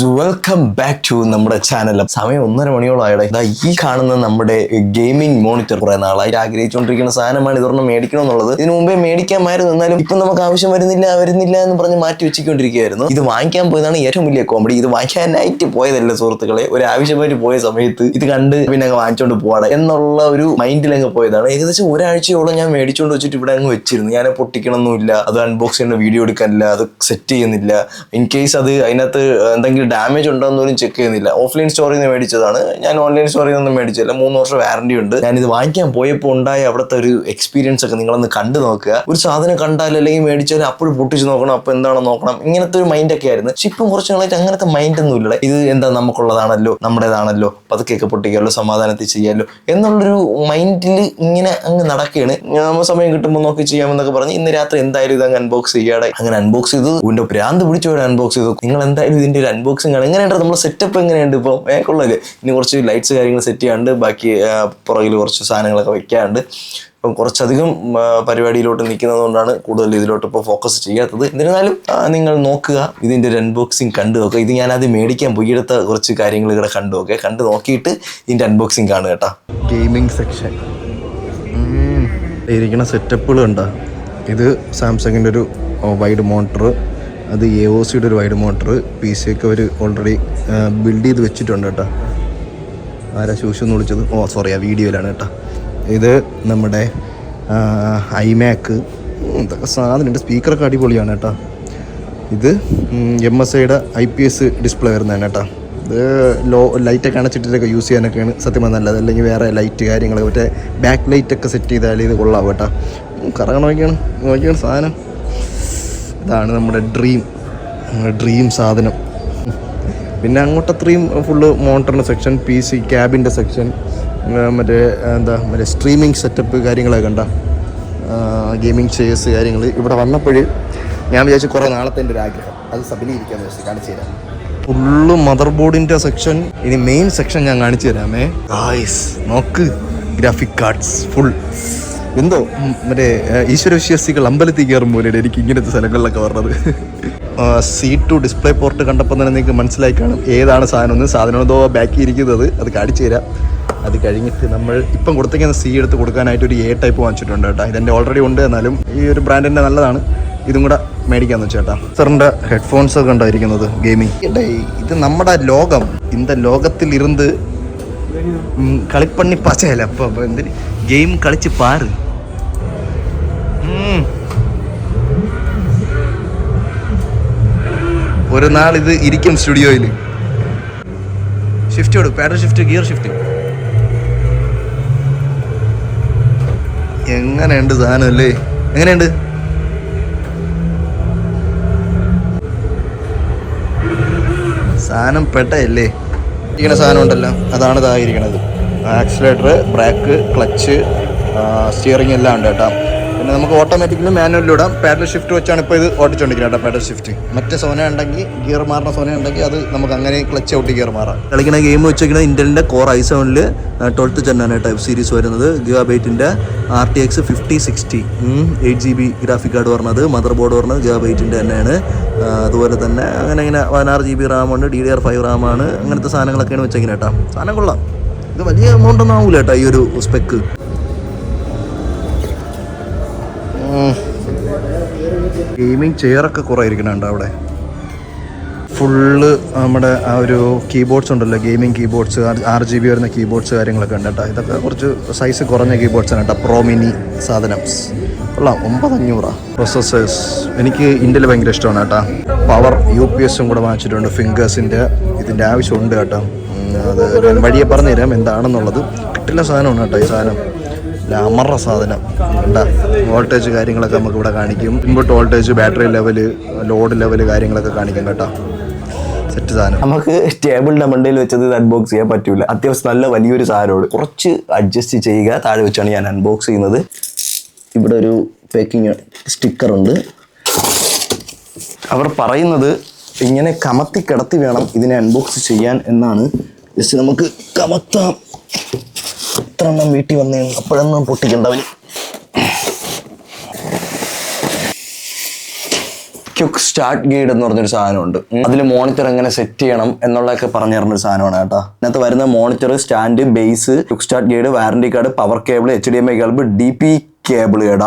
Welcome back to നമ്മുടെ channel. സമയം 1:30 മണിയോളായുടെ ഈ കാണുന്ന നമ്മുടെ ഗെയിമിംഗ് മോണിറ്റർ കുറെ നാളായിട്ട് ആഗ്രഹിച്ചുകൊണ്ടിരിക്കുന്ന സാധനമാണ്. ഇതൊരെണ്ണം മേടിക്കണം എന്നുള്ളത്. ഇതിനു മുമ്പേ മേടിക്കാമായിരുന്നു, എന്നാലും ഇപ്പം നമുക്ക് ആവശ്യം വരുന്നില്ല എന്ന് പറഞ്ഞ് മാറ്റി വെച്ചിക്കൊണ്ടിരിക്കുകയായിരുന്നു. ഇത് വാങ്ങിക്കാൻ പോയതാണ് ഏറ്റവും വലിയ കോമഡി. ഇത് വാങ്ങിക്കാനായിട്ട് പോയതല്ല സുഹൃത്തുക്കളെ, ഒരു ആവശ്യമായിട്ട് പോയ സമയത്ത് ഇത് കണ്ട് പിന്നെ അങ്ങ് വാങ്ങിച്ചോണ്ട് പോവാടെ എന്നുള്ള ഒരു മൈൻഡിൽ അങ്ങ് പോയതാണ്. ഏകദേശം ഒരാഴ്ചയോളം ഞാൻ മേടിച്ചുകൊണ്ട് വെച്ചിട്ട് ഇവിടെ അങ്ങ് വെച്ചിരുന്നു. ഞാൻ പൊട്ടിക്കണമെന്നില്ല, അത് അൺബോക്സ് ചെയ്യുന്ന വീഡിയോ എടുക്കാനില്ല, അത് സെറ്റ് ചെയ്യുന്നില്ല. ഇൻ കേസ് അത് അതിനകത്ത് എന്തെങ്കിലും ഡാമേജ് ഉണ്ടോ എന്നൊന്നും ചെക്ക് ചെയ്യുന്നില്ല. ഓഫ്ലൈൻ സ്റ്റോറിൽ നിന്ന് മേടിച്ചതാണ്, ഞാൻ ഓൺലൈൻ സ്റ്റോറിൽ നിന്നും മേടിച്ചില്ല. 3 വർഷം വാറന്റി ഉണ്ട്. ഞാനിത് വാങ്ങിക്കാൻ പോയപ്പോൾ ഉണ്ടായ അവിടുത്തെ ഒരു എക്സ്പീരിയൻസ് ഒക്കെ നിങ്ങളൊന്ന് കണ്ടു നോക്കുക. ഒരു സാധനം കണ്ടാൽ അല്ലെങ്കിൽ മേടിച്ചാൽ അപ്പോഴും പൊട്ടിച്ച് നോക്കണം, അപ്പോൾ എന്താണോ നോക്കണം, ഇങ്ങനത്തെ ഒരു മൈൻഡ് ഒക്കെ ആയിരുന്നു. പക്ഷെ ഇപ്പം കുറച്ച് നാളായിട്ട് അങ്ങനത്തെ മൈൻഡ് ഒന്നും ഇല്ല. ഇത് എന്താ നമുക്കുള്ളതാണല്ലോ, നമ്മുടേതാണല്ലോ, പതുക്കെയൊക്കെ പൊട്ടിക്കാമല്ലോ, സമാധാനത്തിൽ ചെയ്യാമല്ലോ എന്നുള്ളൊരു മൈൻഡിൽ ഇങ്ങനെ അങ്ങ് നടക്കുകയാണ്. നമ്മൾ സമയം കിട്ടുമ്പോൾ നോക്കി ചെയ്യാമെന്നൊക്കെ പറഞ്ഞ് ഇന്ന് രാത്രി എന്തായാലും ഇത് അങ്ങ് അൺബോക്സ് ചെയ്യാതെ അങ്ങനെ അൺബോക്സ് ചെയ്തു. ഇതിന്റെ ഭ്രാന്ത് പിടിച്ചോടെ അൺബോക്സ് ചെയ്തു. നിങ്ങൾ എന്തായാലും ഇതിന്റെ ഒരു അൺബോക്സിംഗ് ആണ്. എങ്ങനെയുണ്ട് നമ്മുടെ സെറ്റപ്പ്, എങ്ങനെയുണ്ട് ഇപ്പം കൊള്ളല്ലേ? ഇനി കുറച്ച് ലൈറ്റ്സ് കാര്യങ്ങൾ സെറ്റ് ചെയ്യാണ്ട്, ബാക്കി പുറകിൽ കുറച്ച് സാധനങ്ങളൊക്കെ വെക്കാണ്ട്, ഇപ്പം കുറച്ചധികം പരിപാടിയിലോട്ട് നിൽക്കുന്നത് കൊണ്ടാണ് കൂടുതൽ ഇതിലോട്ട് ഇപ്പോൾ ഫോക്കസ് ചെയ്യാത്തത്. എന്നിരുന്നാലും നിങ്ങൾ നോക്കുക, ഇതിൻ്റെ ഒരു അൺബോക്സിങ് കണ്ടു നോക്കുക. ഇത് ഞാനത് മേടിക്കാൻ പോയി എടുത്ത കുറച്ച് കാര്യങ്ങൾ ഇവിടെ കണ്ടു നോക്കുക. കണ്ടു നോക്കിയിട്ട് ഇതിൻ്റെ അൺബോക്സിങ് കാണുക കേട്ടോ. ഗെയിമിംഗ് സെക്ഷൻ ഇരിക്കുന്ന സെറ്റപ്പുകൾ ഉണ്ടോ? ഇത് സാംസങ്ങിൻ്റെ ഒരു വൈഡ് മോണിറ്റർ, അത് AOCയുടെ ഒരു വൈഡ് മോണിറ്റർ. PC ഒക്കെ അവർ ഓൾറെഡി ബിൽഡ് ചെയ്ത് വെച്ചിട്ടുണ്ട് കേട്ടോ. ആരാ ശൂഷ് എന്ന് വിളിച്ചത്? സോറി, ആ വീഡിയോയിലാണ് കേട്ടോ. ഇത് നമ്മുടെ iMac, ഇതൊക്കെ സാധനമുണ്ട്. സ്പീക്കറൊക്കെ അടിപൊളിയാണ് കേട്ടോ. ഇത് MSIയുടെ IPS ഡിസ്പ്ലേ വരുന്നതാണ് കേട്ടോ. ഇത് ലൈറ്റൊക്കെ അണച്ചിട്ടൊക്കെ യൂസ് ചെയ്യാനൊക്കെയാണ് സത്യം നല്ലത്. അല്ലെങ്കിൽ വേറെ ലൈറ്റ് കാര്യങ്ങളൊക്കെ മറ്റേ ബാക്ക് ലൈറ്റൊക്കെ സെറ്റ് ചെയ്താൽ ഇത് കൊള്ളാവും കേട്ടോ. നോക്കിയാണ് സാധനം. ഇതാണ് നമ്മുടെ ഡ്രീം സാധനം. പിന്നെ അങ്ങോട്ട് അത്രയും ഫുള്ള് മോണിറ്ററിൻ്റെ സെക്ഷൻ, PC ക്യാബിൻ്റെ സെക്ഷൻ, മറ്റേ സ്ട്രീമിംഗ് സെറ്റപ്പ് കാര്യങ്ങളൊക്കെ കണ്ട, ഗെയിമിംഗ് ചെയർസ് കാര്യങ്ങൾ. ഇവിടെ വന്നപ്പോൾ ഞാൻ വിചാരിച്ചു കുറേ നാളത്തെ എൻ്റെ ഒരു ആഗ്രഹം അത് സബലീകരിക്കാമെന്ന് വെച്ച് കാണിച്ചു തരാം. ഫുള്ള് മദർ ബോർഡിൻ്റെ സെക്ഷൻ. ഇനി മെയിൻ സെക്ഷൻ ഞാൻ കാണിച്ചു തരാമേ ഗായ്സ്. നോക്ക്, ഗ്രാഫിക് കാർഡ്സ് ഫുൾ. എന്തോ മറ്റേ ഈശ്വര വിശ്വാസികൾ അമ്പലത്തിൽ കയറും പോലെയാണ് എനിക്ക് ഇങ്ങനത്തെ സ്ഥലങ്ങളിലൊക്കെ പറഞ്ഞത്. C2 ഡിസ്പ്ലേ പോർട്ട് കണ്ടപ്പോൾ തന്നെ നിങ്ങൾക്ക് മനസ്സിലായി കാണും ഏതാണ് സാധനം എന്തോ ബാക്കി ഇരിക്കുന്നത്. അത് കാണിച്ചു തരാം. അത് കഴിഞ്ഞിട്ട് നമ്മൾ ഇപ്പം കൊടുത്തേക്കുന്ന C എടുത്ത് കൊടുക്കാനായിട്ട് ഒരു A ടൈപ്പ് വാങ്ങിച്ചിട്ടുണ്ട് കേട്ടോ. ഇതെൻ്റെ ഓൾറെഡി ഉണ്ട്, എന്നാലും ഈ ഒരു ബ്രാൻഡിൻ്റെ നല്ലതാണ്. ഇതും കൂടെ മേടിക്കാമെന്ന് വെച്ചേട്ടാ. സാറിൻ്റെ ഹെഡ്ഫോൺസ് ഒക്കെ ഉണ്ടായിരിക്കുന്നത് ഗെയിമിങ്. ഇത് നമ്മുടെ ലോകം, இந்த ലോകത്തിൽ ഇരുന്ന് കളിപ്പണ്ണി പച്ചയല്ല. അപ്പം എന്തിന് ഗെയിം കളിച്ച് പാറ്. ഒരു നാൾ ഇത് ഇരിക്കും സ്റ്റുഡിയോയിൽ. ഷിഫ്റ്റ് കൊടുക്കും, പാഡൽ ഷിഫ്റ്റ്, ഗിയർ ഷിഫ്റ്റ്. എങ്ങനെയുണ്ട് സാധനം അല്ലേ? എങ്ങനെയുണ്ട്? സാധനം പെട്ടയല്ലേ? ഇരിക്കുന്ന സാധനം ഉണ്ടല്ലോ, അതാണ് ഇതായിരിക്കണത്. ആക്സിലേറ്റർ, ബ്രേക്ക്, ക്ലച്ച്, സ്റ്റിയറിംഗ് എല്ലാം ഉണ്ട് കേട്ടോ. പിന്നെ നമുക്ക് ഓട്ടോമാറ്റിക്കലി മാനുവലിൽ ഇടാം. പാഡൽ ഷിഫ്റ്റ് വെച്ചാണ് ഇപ്പോൾ ഇത് ഓടിച്ചുകൊണ്ടിരിക്കുന്നത് കേട്ടോ. പാഡൽ ഷിഫ്റ്റ് മറ്റേ സോന ഉണ്ടെങ്കിൽ, ഗിയർ മാറുന്ന സോന ഉണ്ടെങ്കിൽ അത് നമുക്ക് അങ്ങനെ ക്ലച്ച് ഔട്ട് ഗിയർ മാറാം. കളിക്കുന്ന ഗെയിം വെച്ചിരിക്കുന്നത് ഇന്റലിൻ്റെ Core i7 12th Gen ആണ് ടൈപ്പ് സീരീസ് വരുന്നത്. ഗിഗാബൈറ്റിൻ്റെ RTX 5060 8GB ഗ്രാഫിക് കാർഡ് പറഞ്ഞത്. മദർ ബോർഡ് പറഞ്ഞത് ഗിഗാബൈറ്റിൻ്റെ തന്നെയാണ്. അതുപോലെ തന്നെ അങ്ങനെ 16GB RAM ഉണ്ട്, DDR5 RAM ആണ്. അങ്ങനത്തെ സാധനങ്ങളൊക്കെയാണ് വെച്ചേക്കുന്നത് കേട്ടോ. സാധനം കൊള്ളാം. ഇത് വലിയ എമൗണ്ട് ഒന്നും ആവില്ല കേട്ടോ ഈ ഒരു സ്പെക്ക്. ഗെയിമിംഗ് ചെയറൊക്കെ കുറേ ഇരിക്കണുണ്ട് അവിടെ. ഫുള്ള് നമ്മുടെ ആ ഒരു കീബോർഡ്സ് ഉണ്ടല്ലോ, ഗെയിമിംഗ് കീബോർഡ്സ്, 6GB വരുന്ന കീബോർഡ്സ് കാര്യങ്ങളൊക്കെ ഉണ്ട് കേട്ടോ. ഇതൊക്കെ കുറച്ച് സൈസ് കുറഞ്ഞ കീബോർഡ്സാണ് കേട്ടോ. പ്രോ മിനി സാധനം കൊള്ളാം. 9500 പ്രൊസസ്സേഴ്സ്. എനിക്ക് ഇന്റൽ ഭയങ്കര ഇഷ്ടമാണ് കേട്ടോ. പവർ UPS കൂടെ വാങ്ങിച്ചിട്ടുണ്ട്. ഫിംഗേഴ്സിൻ്റെ ഇതിൻ്റെ ആവശ്യമുണ്ട് കേട്ടോ. അത് ഞാൻ വഴിയെ പറഞ്ഞു തരാം എന്താണെന്നുള്ളത്. കിട്ടില്ല സാധനമാണ് കേട്ടോ ഈ സാധനം. അമറ സാധനം ഉണ്ടാ. വോൾട്ടേജ് കാര്യങ്ങളൊക്കെ നമുക്ക് ഇവിടെ കാണിക്കും. Input voltage, battery level, load level കാര്യങ്ങളൊക്കെ കാണിക്കും കേട്ടോ. സെറ്റ് സാധനം. നമുക്ക് ടേബിളിന്റെ മണ്ടയിൽ വെച്ചത് അൺബോക്സ് ചെയ്യാൻ പറ്റൂല. അത്യാവശ്യം നല്ല വലിയൊരു സാധനമാണ്. കുറച്ച് അഡ്ജസ്റ്റ് ചെയ്യുക. താഴെ വെച്ചാണ് ഞാൻ അൺബോക്സ് ചെയ്യുന്നത്. ഇവിടെ ഒരു പാക്കിങ് സ്റ്റിക്കറുണ്ട്. അവർ പറയുന്നത് ഇങ്ങനെ കമത്തി കിടത്തി വേണം ഇതിനെ അൺബോക്സ് ചെയ്യാൻ എന്നാണ്. ജസ്റ്റ് നമുക്ക് കമത്താം. എത്ര എണ്ണം വീട്ടിൽ വന്നേ, അപ്പോഴൊന്നും പൊട്ടിക്കണ്ടവന്. ക്വിക്ക് സ്റ്റാർട്ട് ഗൈഡ് എന്ന് പറഞ്ഞൊരു സാധനമുണ്ട്. അതിൽ മോണിറ്റർ എങ്ങനെ സെറ്റ് ചെയ്യണം എന്നുള്ളതൊക്കെ പറഞ്ഞു തരുന്നൊരു സാധനമാണ് കേട്ടോ. ഇതിനകത്ത് വരുന്ന monitor, stand, base, quick start guide, warranty card, power cable, HDMI cable, DP cable കേടാ,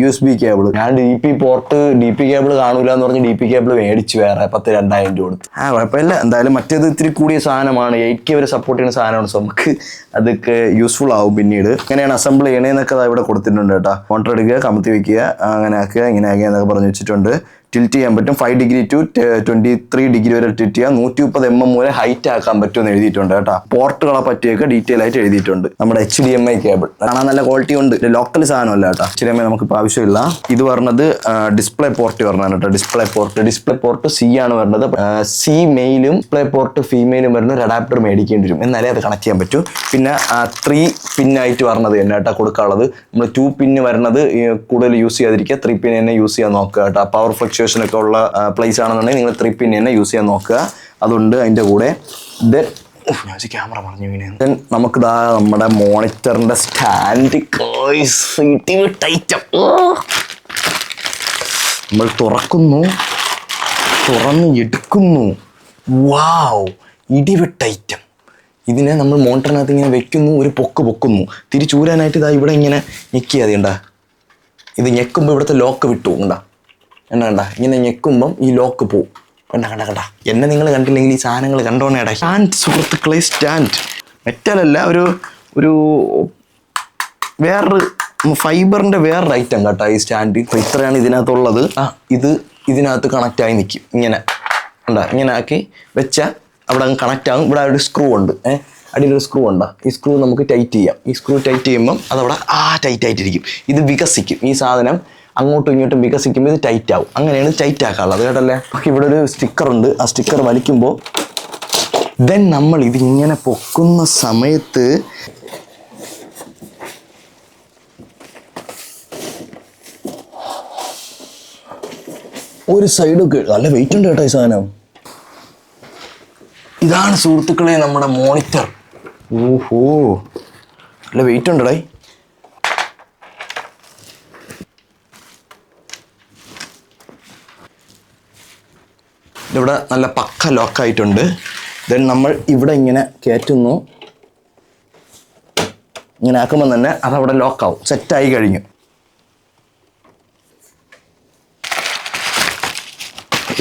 USB കേബിൾ. ഞാൻ DP കേബിൾ കാണൂല എന്ന് പറഞ്ഞ് DP കേബിൾ മേടിച്ചു വേറെ 10,000-2,000 രൂപ കൊടുത്ത്. കുഴപ്പമില്ല. എന്തായാലും മറ്റേത് ഇത്തിരി കൂടിയ സാധനമാണ്, 8K വരെ സപ്പോർട്ട് ചെയ്യുന്ന സാധനമാണ്. സോ നമുക്ക് അതൊക്കെ യൂസ്ഫുൾ ആവും പിന്നീട്. എങ്ങനെയാണ് അസംബിൾ ചെയ്യണേന്നൊക്കെ ഇവിടെ കൊടുത്തിട്ടുണ്ട് കേട്ടോ. മോട്ടർ എടുക്കുക, കമത്തി വെക്കുക, അങ്ങനെ ആക്കുക, ഇങ്ങനെ ആക്കുക എന്നൊക്കെ പറഞ്ഞു വെച്ചിട്ടുണ്ട്. ടിൽറ്റ് ചെയ്യാൻ പറ്റും 5 ഡിഗ്രി ടു 23 ഡിഗ്രി വരെ ടിൽറ്റ് ചെയ്യാം. 130 mm വരെ ഹൈറ്റ് ആക്കാൻ പറ്റുമെന്ന് എഴുതിയിട്ടുണ്ട് കേട്ടോ. പോർട്ടുകളെ പറ്റിയൊക്കെ ഡീറ്റെയിൽ ആയിട്ട് എഴുതിയിട്ടുണ്ട്. നമ്മുടെ HDMI കേബിൾ കാണാൻ നല്ല ക്വാളിറ്റി ഉണ്ട്. ലോക്കൽ സാധനമല്ല കേട്ടോ. HDMI നമുക്കിപ്പോൾ ആവശ്യമില്ല. ഇത് പറഞ്ഞത് ഡിസ്പ്ലേ പോർട്ട് പറഞ്ഞാണ് കേട്ടോ. ഡിസ്പ്ലേ പോർട്ട് C ആണ് വരുന്നത്. C മെയിലും ഡിസ്പ്ലേ പോർട്ട് ഫീമെയിലും വരുന്ന ഒരു അഡാപ്റ്റർ മേടിക്കേണ്ടി വരും, എന്നാലേ അത് കണക്ട് ചെയ്യാൻ പറ്റൂ. പിന്നെ 3 പിന്നായിട്ട് പറഞ്ഞത് തന്നെ കേട്ടോ കൊടുക്കാനുള്ളത്. നമ്മൾ 2 പിന്ന് വരുന്നത് കൂടുതൽ യൂസ് ചെയ്യാതിരിക്കുക, 3 പിൻ തന്നെ യൂസ് ചെയ്യാൻ നോക്കുക കേട്ടോ. പവർ ഫ്ലക്ച്വേഷൻ ഒക്കെ ഉള്ള പ്ലേസ് ആണെന്നുണ്ടെങ്കിൽ നിങ്ങൾ 3 പിൻ തന്നെ യൂസ് ചെയ്യാൻ നോക്കുക. അതുണ്ട് അതിൻ്റെ കൂടെ. ക്യാമറ പറഞ്ഞു. നമുക്ക് നമ്മുടെ മോണിറ്ററിന്റെ സ്റ്റാൻഡ് നമ്മൾ തുറന്ന് എടുക്കുന്നു. വാവ്, ഇടിവെട്ട ഐറ്റം. ഇതിനെ നമ്മൾ മോണിറ്ററിനകത്ത് ഇങ്ങനെ വെക്കുന്നു, ഒരു പൊക്കുന്നു. തിരിച്ചൂരാനായിട്ട് ഇതാ ഇവിടെ ഇങ്ങനെ ഞെക്കിയാൽ മതി. ഉണ്ടാ, ഇത് ഞെക്കുമ്പോൾ ഇവിടുത്തെ ലോക്ക് വിട്ടു. ഉണ്ടാ, കണ്ട, ഇങ്ങനെ ഞെക്കുമ്പം ഈ ലോക്ക് പോവും. കണ്ട. എന്നെ നിങ്ങൾ കണ്ടില്ലെങ്കിൽ ഈ സാധനങ്ങൾ കണ്ടോണേടാ. സ്റ്റാൻഡ് സുഹൃത്തുക്കളെ, സ്റ്റാൻഡ് മെറ്റലല്ല, ഒരു വേറൊരു ഫൈബറിന്റെ വേറൊരു ഐറ്റം കേട്ടോ ഈ സ്റ്റാൻഡ്. ഇത്രയാണ് ഇതിനകത്തുള്ളത്. ഇത് ഇതിനകത്ത് കണക്റ്റ് ആയി നിൽക്കും. ഇങ്ങനെ ഉണ്ടാ, ഇങ്ങനെ ആക്കി വെച്ചാൽ അവിടെ അങ്ങ് കണക്റ്റ് ആകും. ഇവിടെ ഒരു സ്ക്രൂ ഉണ്ട്, അടിയിലൊരു സ്ക്രൂ ഉണ്ട്. ഈ സ്ക്രൂ നമുക്ക് ടൈറ്റ് ചെയ്യാം. ഈ സ്ക്രൂ ടൈറ്റ് ചെയ്യുമ്പം അതവിടെ ടൈറ്റ് ആയിട്ടിരിക്കും. ഇത് വികസിക്കും. ഈ സാധനം അങ്ങോട്ടും ഇങ്ങോട്ടും വികസിക്കുമ്പോൾ ഇത് ടൈറ്റ് ആവും. അങ്ങനെയാണ് ടൈറ്റ് ആക്കാനുള്ളത് കേട്ടല്ലേ. ഇവിടെ ഒരു സ്റ്റിക്കർ ഉണ്ട്. ആ സ്റ്റിക്കർ വലിക്കുമ്പോൾ നമ്മൾ ഇതിങ്ങനെ പൊക്കുന്ന സമയത്ത് ഒരു സൈഡൊക്കെ നല്ല വെയിറ്റ് ഉണ്ട് കേട്ടോ ഈ സാധനം. ഇതാണ് സുഹൃത്തുക്കളെ നമ്മുടെ മോണിറ്റർ. ഓഹോ, നല്ല വെയിറ്റ് ഉണ്ടടേ. ഇവിടെ നല്ല പക്ക ലോക്കായിട്ടുണ്ട്. നമ്മൾ ഇവിടെ ഇങ്ങനെ കയറ്റുന്നു. ഇങ്ങനെ ആക്കുമ്പോൾ തന്നെ അതവിടെ ലോക്കാവും. സെറ്റായി കഴിഞ്ഞു.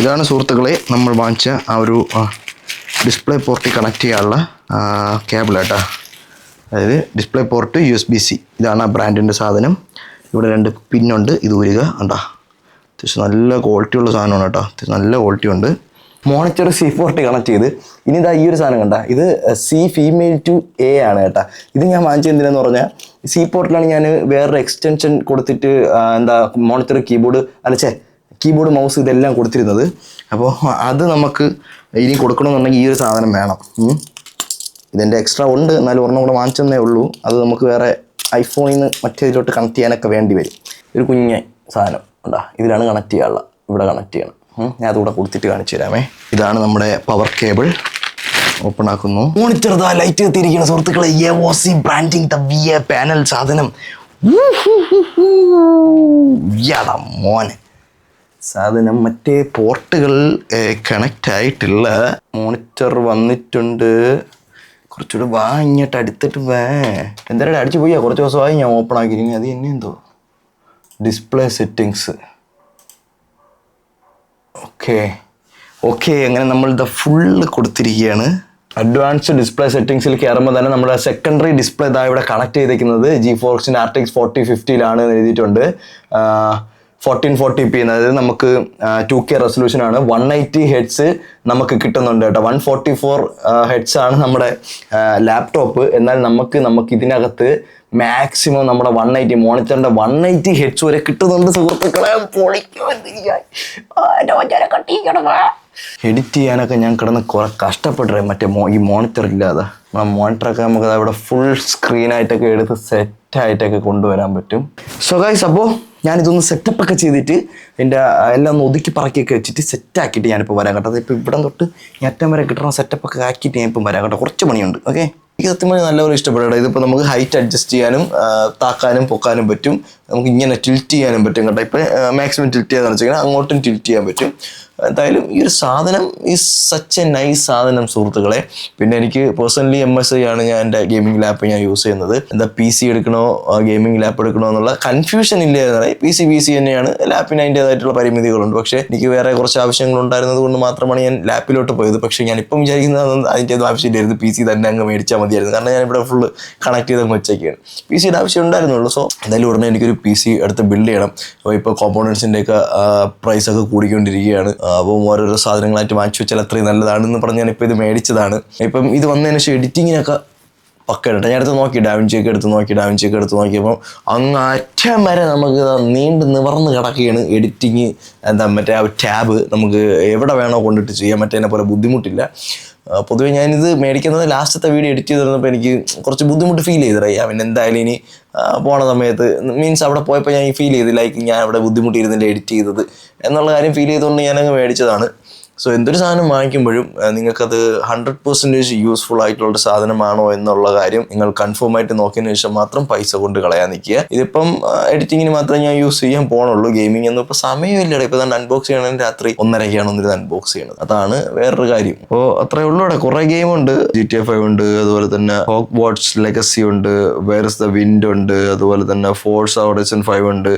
ഇതാണ് സുഹൃത്തുക്കളെ നമ്മൾ വാങ്ങിച്ച ആ ഒരു ഡിസ്പ്ലേ പോർട്ടിൽ കണക്ട് ചെയ്യാനുള്ള കേബിൾ കേട്ടോ. അതായത് ഡിസ്പ്ലേ പോർട്ട് USB-C. ഇതാണ് ആ ബ്രാൻഡിൻ്റെ സാധനം. ഇവിടെ 2 പിന്നുണ്ട്. ഇത് ഊരുക. കണ്ടാ, അത്യാവശ്യം നല്ല ക്വാളിറ്റി ഉള്ള സാധനമാണ് കേട്ടോ. അത്യാവശ്യം നല്ല ക്വാളിറ്റി ഉണ്ട്. മോണിറ്റർ C പോർട്ട് കണക്ട് ചെയ്ത് ഇനി ഇതാ ഈ ഒരു സാധനം കണ്ട, ഇത് C ഫീമെയിൽ ടു A ആണ് കേട്ടോ. ഇത് ഞാൻ വാങ്ങിച്ചത് എന്തിനാന്ന് പറഞ്ഞാൽ C പോർട്ടിലാണ് ഞാൻ വേറൊരു എക്സ്റ്റൻഷൻ കൊടുത്തിട്ട് മോണിറ്റർ കീബോർഡ് മൗസ് ഇതെല്ലാം കൊടുത്തിരുന്നത്. അപ്പോൾ അത് നമുക്ക് ഇനി കൊടുക്കണമെന്നുണ്ടെങ്കിൽ ഈ ഒരു സാധനം വേണം. ഇതെൻ്റെ എക്സ്ട്രാ ഉണ്ട്, എന്നാലും ഒരെണ്ണം കൂടെ വാങ്ങിച്ചെന്നേ ഉള്ളൂ. അത് നമുക്ക് വേറെ ഐഫോണിൽ നിന്ന് മറ്റേതിലോട്ട് കണക്ട് ചെയ്യാനൊക്കെ വേണ്ടി വരും. ഒരു കുഞ്ഞ സാധനം ഉണ്ടാ, ഇതിലാണ് കണക്ട് ചെയ്യാനുള്ള. ഇവിടെ കണക്ട് ചെയ്യണം. ഞാൻ അതുകൂടെ കൊടുത്തിട്ട് കാണിച്ചു തരാമേ. ഇതാണ് നമ്മുടെ പവർ കേബിൾ. ഓപ്പൺ ആക്കുന്നു. മോണിറ്റർ ലൈറ്റ് എത്തിയിരിക്കണം സുഹൃത്തുക്കളെ. AOC ബ്രാൻഡിങ് VA പാനൽ സാധനം. മോനെ സാധനം മറ്റേ പോർട്ടുകൾ കണക്റ്റ് ആയിട്ടുള്ള മോണിറ്റർ വന്നിട്ടുണ്ട്. കുറച്ചുകൂടെ ഇങ്ങോട്ട് അടുത്തിട്ട് എന്തായാലും അടിച്ചു പോയാ. കുറച്ച് ദിവസമായി ഞാൻ ഓപ്പൺ ആക്കിയിരിക്കുന്നത്. അത് തന്നെ എന്തോ ഡിസ്പ്ലേ സെറ്റിങ്സ്. ഓക്കെ അങ്ങനെ നമ്മൾ ഫുള്ള് കൊടുത്തിരിക്കുകയാണ്. അഡ്വാൻസ്ഡ് ഡിസ്പ്ലേ സെറ്റിംഗ്സിൽ കയറുമ്പോൾ തന്നെ നമ്മുടെ സെക്കൻഡറി ഡിസ്പ്ലേ ഇവിടെ കണക്ട് ചെയ്തിരിക്കുന്നത് GeForce RTX 4050 എഴുതിയിട്ടുണ്ട്. 1440p, അതായത് നമുക്ക് 2K റെസൊല്യൂഷൻ ആണ്. 180 Hz നമുക്ക് കിട്ടുന്നുണ്ട് കേട്ടോ. 144 Hz ആണ് നമ്മുടെ ലാപ്ടോപ്പ്. എന്നാൽ നമുക്ക് ഇതിനകത്ത് മാക്സിമം നമ്മുടെ 180 മോണിറ്ററിന്റെ 180 Hz വരെ കിട്ടുന്നുണ്ട് സുഹൃത്തുക്കളെ. എഡിറ്റ് ചെയ്യാനൊക്കെ ഞാൻ കിടന്ന് കുറെ കഷ്ടപ്പെട്ടേ മറ്റേ ഈ മോണിറ്റർ ഇല്ലാതെ. മോണിറ്ററൊക്കെ നമുക്ക് അവിടെ ഫുൾ സ്ക്രീനായിട്ടൊക്കെ എടുത്ത് സെറ്റായിട്ടൊക്കെ കൊണ്ടുവരാൻ പറ്റും. സോ ഗൈസ്, അപ്പോൾ ഞാനിതൊന്ന് സെറ്റപ്പൊക്കെ ചെയ്തിട്ട് എൻ്റെ എല്ലാം ഒന്ന് ഒതുക്കി പറക്കിയൊക്കെ വെച്ചിട്ട് സെറ്റാക്കിയിട്ട് ഞാനിപ്പോൾ വരാം കേട്ടോ. ഇപ്പോൾ ഇവിടെ തൊട്ട് ഈ അറ്റം വരെ കിട്ടുന്ന സെറ്റപ്പൊക്കെ ആക്കിയിട്ട് ഞാനിപ്പം വരാം കേട്ടോ. കുറച്ച് പണിയുണ്ട്. ഓക്കെ. എനിക്ക് സത്യം പറഞ്ഞാൽ നല്ലപോലെ ഇഷ്ടപ്പെട്ടു. ഇതിപ്പോൾ നമുക്ക് ഹൈറ്റ് അഡ്ജസ്റ്റ് ചെയ്യാനും താക്കാനും പൊക്കാനും പറ്റും. നമുക്ക് ഇങ്ങനെ ടിൽറ്റ് ചെയ്യാനും പറ്റും കേട്ടോ. ഇപ്പം മാക്സിമം ടിൽറ്റ് ചെയ്യാന്ന് വെച്ചാൽ അങ്ങോട്ടും ടിൽറ്റ് ചെയ്യാൻ പറ്റും. എന്തായാലും ഈ ഒരു സാധനം ഈസ് സച്ച് എ നൈസ് സാധനം സുഹൃത്തുക്കളെ. പിന്നെ എനിക്ക് പേഴ്സണലി MSI ആണ് ഞാൻ എൻ്റെ ഗെയിമിംഗ് ലാപ്പ് ഞാൻ യൂസ് ചെയ്യുന്നത്. എന്താ PC എടുക്കണോ ഗെയിമിംഗ് ലാപ്പ് എടുക്കണോ എന്നുള്ള കൺഫ്യൂഷൻ ഇല്ലായിരുന്നേ. PC തന്നെയാണ്. ലാപ്പിന് അതിൻ്റേതായിട്ടുള്ള പരിമിതികളുണ്ട്. പക്ഷേ എനിക്ക് വേറെ കുറച്ച് ആവശ്യങ്ങളുണ്ടായിരുന്നത് കൊണ്ട് മാത്രമാണ് ഞാൻ ലാപ്പിലോട്ട് പോയത്. പക്ഷേ ഞാനിപ്പം വിചാരിക്കുന്നത് അതിൻ്റേത് ആവശ്യമില്ലായിരുന്നു, PC തന്നെ അങ്ങ് മേടിച്ചാൽ മതിയായിരുന്നു. കാരണം ഞാനിവിടെ ഫുള്ള് കണക്ട് ചെയ്ത് വെച്ചൊക്കെയാണ്. PCയുടെ ആവശ്യം ഉണ്ടായിരുന്നുള്ളൂ. സോ എന്തായാലും ഉടനെ എനിക്കൊരു PC എടുത്ത് ബിൽഡ് ചെയ്യണം. അപ്പോൾ ഇപ്പോൾ കോമ്പോണൻസിൻ്റെയൊക്കെ പ്രൈസൊക്കെ കൂടിക്കൊണ്ടിരിക്കുകയാണ്. അപ്പം ഓരോരോ സാധനങ്ങളായിട്ട് വാങ്ങിച്ചു വെച്ചാൽ അത്രയും നല്ലതാണെന്ന് പറഞ്ഞ് ഞാനിപ്പോൾ ഇത് മേടിച്ചതാണ്. ഇപ്പം ഇത് വന്നതിന് ശേഷം എഡിറ്റിങ്ങിനൊക്കെ പക്കയുണ്ട്. ഞാൻ എടുത്ത് നോക്കി ഡാവിഞ്ചിയൊക്കെ എടുത്ത് നോക്കിയപ്പോൾ അങ്ങ് അറ്റം വരെ നമുക്ക് നീണ്ട് നിവർന്ന് കിടക്കുകയാണ് എഡിറ്റിങ്. മറ്റേ ആ ടാബ് നമുക്ക് എവിടെ വേണോ കൊണ്ടിട്ട് ചെയ്യാൻ പറ്റുന്നതിനെ പോലെ ബുദ്ധിമുട്ടില്ല. പൊതുവെ ഞാനിത് മേടിക്കുന്നത് ലാസ്റ്റത്തെ വീഡിയോ എഡിറ്റ് ചെയ്ത് തന്നപ്പോൾ എനിക്ക് കുറച്ച് ബുദ്ധിമുട്ട് ഫീൽ ചെയ്തിട്ടായി. പിന്നെ എന്തായാലും ഇനി പോണ സമയത്ത് മീൻസ് അവിടെ പോയപ്പോൾ ഞാൻ ഫീൽ ചെയ്ത് ലൈക്ക് ഞാൻ അവിടെ ബുദ്ധിമുട്ടിയിരുന്നില്ല എഡിറ്റ് ചെയ്തത് എന്നുള്ള കാര്യം ഫീൽ ചെയ്തുകൊണ്ട് ഞാനങ്ങ് മേടിച്ചതാണ്. സോ എന്തൊരു സാധനം വാങ്ങിക്കുമ്പോഴും നിങ്ങൾക്കത് 100% യൂസ്ഫുൾ ആയിട്ടുള്ള സാധനമാണോ എന്നുള്ള കാര്യം നിങ്ങൾ കൺഫേം ആയിട്ട് നോക്കിയതിന് ശേഷം മാത്രം പൈസ കൊണ്ട് കളയാൻ നിൽക്കുക. ഇതിപ്പം എഡിറ്റിങ്ങിന് മാത്രമേ ഞാൻ യൂസ് ചെയ്യാൻ പോകണുള്ളൂ. ഗെയിമിംഗ് ഒന്നും ഇപ്പോൾ സമയമില്ലടേ. ഇപ്പോൾ തന്നെ അൺബോക്സ് ചെയ്യണമെങ്കിൽ രാത്രി 1:30 ഒന്നിരുന്ന് അൺബോക്സ് ചെയ്യണത്. അതാണ് വേറൊരു കാര്യം. അപ്പോൾ അത്രേ ഉള്ളൂ. ഇവിടെ കുറേ ഗെയിമുണ്ട്. GTA 5 ഉണ്ട്, അതുപോലെ തന്നെ ഹോഗ്വാർട്സ് ലെഗസി ഉണ്ട്, വേർ ഇസ് ദ വിൻഡ് ഉണ്ട്, അതുപോലെ തന്നെ ഫോഴ്സ ഹൊറൈസൺ 5 ഉണ്ട്,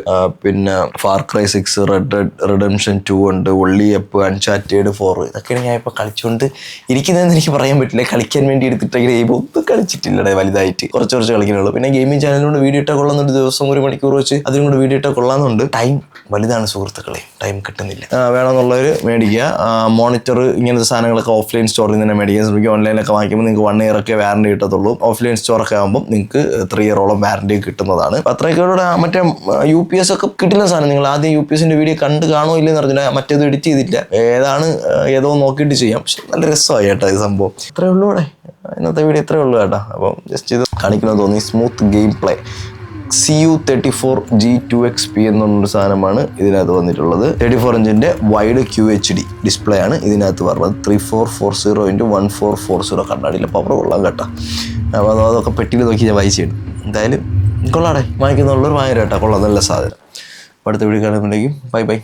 പിന്നെ far cry 6, red dead redemption 2 ഉണ്ട്, ഒള്ളി എപ്പ്, അൺചാറ്റഡ് 4. ഇതൊക്കെയാണ് ഞാൻ ഇപ്പോൾ കളിച്ചുകൊണ്ട് ഇരിക്കുന്നതെന്ന് എനിക്ക് പറയാൻ പറ്റില്ല. കളിക്കാൻ വേണ്ടി എടുത്തിട്ടെങ്കിൽ ഗെയിം ഒന്നും കളിച്ചിട്ടില്ലടേ വലുതായിട്ട്. കുറച്ച് കളിക്കാനുള്ളൂ. പിന്നെ ഗെയിമിംഗ് ചാനലിലൂടെ വീഡിയോ ഇട്ടാൽ കൊള്ളുന്നുണ്ട്. ദിവസം 1 മണിക്കൂർ വെച്ച് അതിനും കൂടെ വീഡിയോ ഇട്ടാൽ കൊള്ളാമെന്നുണ്ട്. ടൈം വലുതാണ് സുഹൃത്തുക്കളെ, ടൈം കിട്ടുന്നില്ല. വേണമെന്നുള്ളവർ മേടിക്കുക. മോണിറ്റർ ഇങ്ങനത്തെ സാധനങ്ങളൊക്കെ ഓഫ്ലൈൻ സ്റ്റോറിൽ നിന്ന് തന്നെ മേടിക്കാൻ ശ്രമിക്കുക. ഓൺലൈനിലൊക്കെ വാങ്ങിക്കുമ്പോൾ നിങ്ങൾക്ക് 1 year ഒക്കെ വാറണ്ടി കിട്ടത്തുള്ളൂ. ഓഫ്ലൈൻ സ്റ്റോറൊക്കെ ആകുമ്പോൾ നിങ്ങൾക്ക് 3 year വാറണ്ടി കിട്ടുന്നതാണ്. അത്രയൊക്കെ മറ്റേ UPS ഒക്കെ കിട്ടുന്ന സാധനം. നിങ്ങൾ ആദ്യം UPSന്റെ വീഡിയോ കണ്ട് കാണോ ഇല്ലെന്ന് പറഞ്ഞാൽ മറ്റേത് എഡിറ്റ് ചെയ്തില്ല. ഏതോ നോക്കിയിട്ട് ചെയ്യാം. പക്ഷെ നല്ല രസമായി കേട്ടോ ഈ സംഭവം. ഇത്രയേ ഉള്ളൂ ഇവിടെ. ഇന്നത്തെ വീഡിയോ ഇത്രയേ ഉള്ളൂ കേട്ടോ. അപ്പം ജസ്റ്റ് ഇത് കാണിക്കണമെന്ന് തോന്നി. സ്മൂത്ത് ഗെയിം പ്ലേ CU34G2XP എന്നൊരു സാധനമാണ് ഇതിനകത്ത് വന്നിട്ടുള്ളത്. 34 ഇഞ്ചിൻ്റെ വൈഡ് QHD ഡിസ്പ്ലേ ആണ് ഇതിനകത്ത് പറഞ്ഞത്. 3440x1440 കണ്ണാടിയിലെ പവർ കൊള്ളാം കേട്ടോ. അപ്പോൾ അതൊക്കെ പെട്ടിയിൽ നോക്കി ഞാൻ വായിച്ചിടും. എന്തായാലും കൊള്ളാടെ, വാങ്ങിക്കുന്നുള്ളവർ വാങ്ങി കേട്ടോ. കൊള്ളാം, നല്ല സാധനം. അടുത്ത വീഡിയോ കാണുമ്പോഴേക്കും ബൈ.